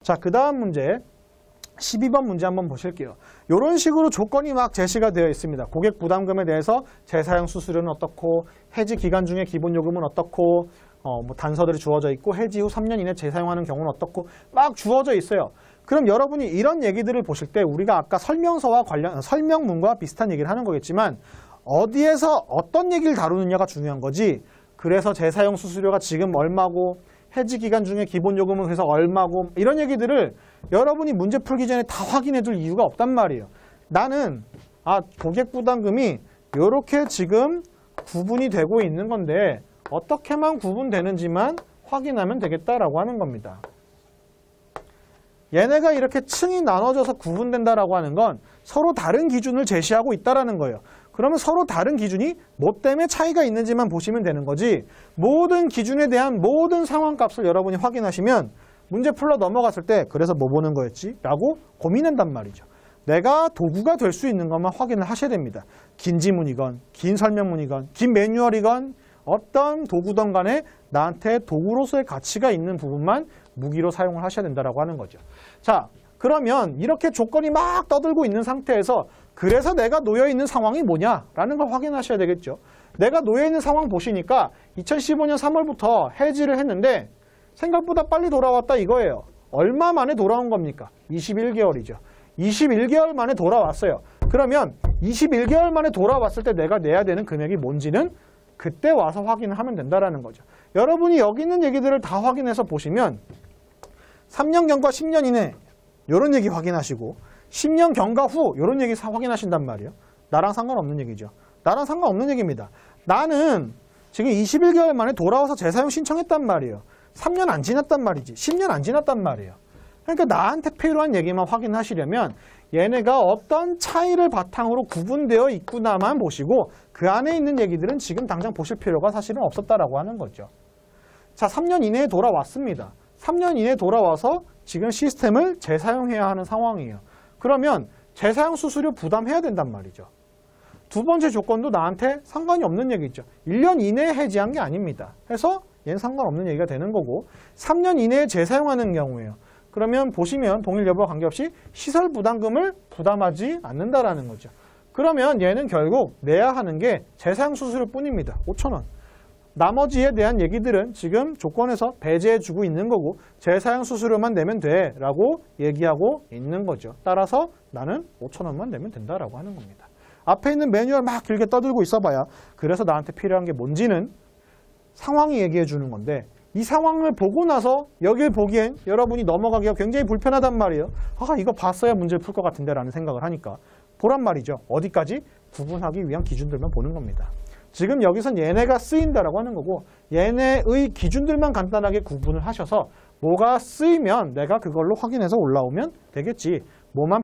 자, 그 다음 문제 12번 문제 한번 보실게요. 이런 식으로 조건이 막 제시가 되어 있습니다. 고객 부담금에 대해서 재사용 수수료는 어떻고, 해지 기간 중에 기본 요금은 어떻고, 뭐 단서들이 주어져 있고, 해지 후 3년 이내 재사용하는 경우는 어떻고 막 주어져 있어요. 그럼 여러분이 이런 얘기들을 보실 때 우리가 아까 설명서와 관련 설명문과 비슷한 얘기를 하는 거겠지만 어디에서 어떤 얘기를 다루느냐가 중요한 거지. 그래서 재사용 수수료가 지금 얼마고, 해지 기간 중에 기본 요금은 그래서 얼마고, 이런 얘기들을 여러분이 문제 풀기 전에 다 확인해 둘 이유가 없단 말이에요. 나는 고객 부담금이 이렇게 지금 구분이 되고 있는 건데 어떻게만 구분되는지만 확인하면 되겠다라고 하는 겁니다. 얘네가 이렇게 층이 나눠져서 구분된다라고 하는 건 서로 다른 기준을 제시하고 있다라는 거예요. 그러면 서로 다른 기준이 뭐 때문에 차이가 있는지만 보시면 되는 거지, 모든 기준에 대한 모든 상황값을 여러분이 확인하시면 문제 풀러 넘어갔을 때 그래서 뭐 보는 거였지? 라고 고민한단 말이죠. 내가 도구가 될 수 있는 것만 확인을 하셔야 됩니다. 긴 지문이건 긴 설명문이건 긴 매뉴얼이건 어떤 도구든 간에 나한테 도구로서의 가치가 있는 부분만 무기로 사용을 하셔야 된다라고 하는 거죠. 자, 그러면 이렇게 조건이 막 떠들고 있는 상태에서 그래서 내가 놓여있는 상황이 뭐냐라는 걸 확인하셔야 되겠죠. 내가 놓여있는 상황 보시니까 2015년 3월부터 해지를 했는데 생각보다 빨리 돌아왔다 이거예요. 얼마 만에 돌아온 겁니까? 21개월이죠. 21개월 만에 돌아왔어요. 그러면 21개월 만에 돌아왔을 때 내가 내야 되는 금액이 뭔지는 그때 와서 확인을 하면 된다는 거죠. 여러분이 여기 있는 얘기들을 다 확인해서 보시면 3년 경과 10년 이내 이런 얘기 확인하시고 10년 경과 후 이런 얘기 확인하신단 말이에요. 나랑 상관없는 얘기죠. 나랑 상관없는 얘기입니다. 나는 지금 21개월 만에 돌아와서 재사용 신청했단 말이에요. 3년 안 지났단 말이지. 10년 안 지났단 말이에요. 그러니까 나한테 필요한 얘기만 확인하시려면 얘네가 어떤 차이를 바탕으로 구분되어 있구나만 보시고 그 안에 있는 얘기들은 지금 당장 보실 필요가 사실은 없었다라고 하는 거죠. 자, 3년 이내에 돌아왔습니다. 3년 이내에 돌아와서 지금 시스템을 재사용해야 하는 상황이에요. 그러면 재사용 수수료 부담해야 된단 말이죠. 두 번째 조건도 나한테 상관이 없는 얘기죠. 1년 이내에 해지한 게 아닙니다. 해서 얘는 상관없는 얘기가 되는 거고 3년 이내에 재사용하는 경우에요. 그러면 보시면 동일 여부와 관계없이 시설 부담금을 부담하지 않는다라는 거죠. 그러면 얘는 결국 내야 하는 게 재사용 수수료 뿐입니다. 5,000원. 나머지에 대한 얘기들은 지금 조건에서 배제해주고 있는 거고 재사용 수수료만 내면 돼 라고 얘기하고 있는 거죠. 따라서 나는 5,000원만 내면 된다라고 하는 겁니다. 앞에 있는 매뉴얼 막 길게 떠들고 있어봐야 그래서 나한테 필요한 게 뭔지는 상황이 얘기해 주는 건데 이 상황을 보고 나서 여길 보기엔 여러분이 넘어가기가 굉장히 불편하단 말이에요. 이거 봤어야 문제를 풀 것 같은데 라는 생각을 하니까 보란 말이죠. 어디까지? 구분하기 위한 기준들만 보는 겁니다. 지금 여기선 얘네가 쓰인다라고 하는 거고 얘네의 기준들만 간단하게 구분을 하셔서 뭐가 쓰이면 내가 그걸로 확인해서 올라오면 되겠지. 뭐만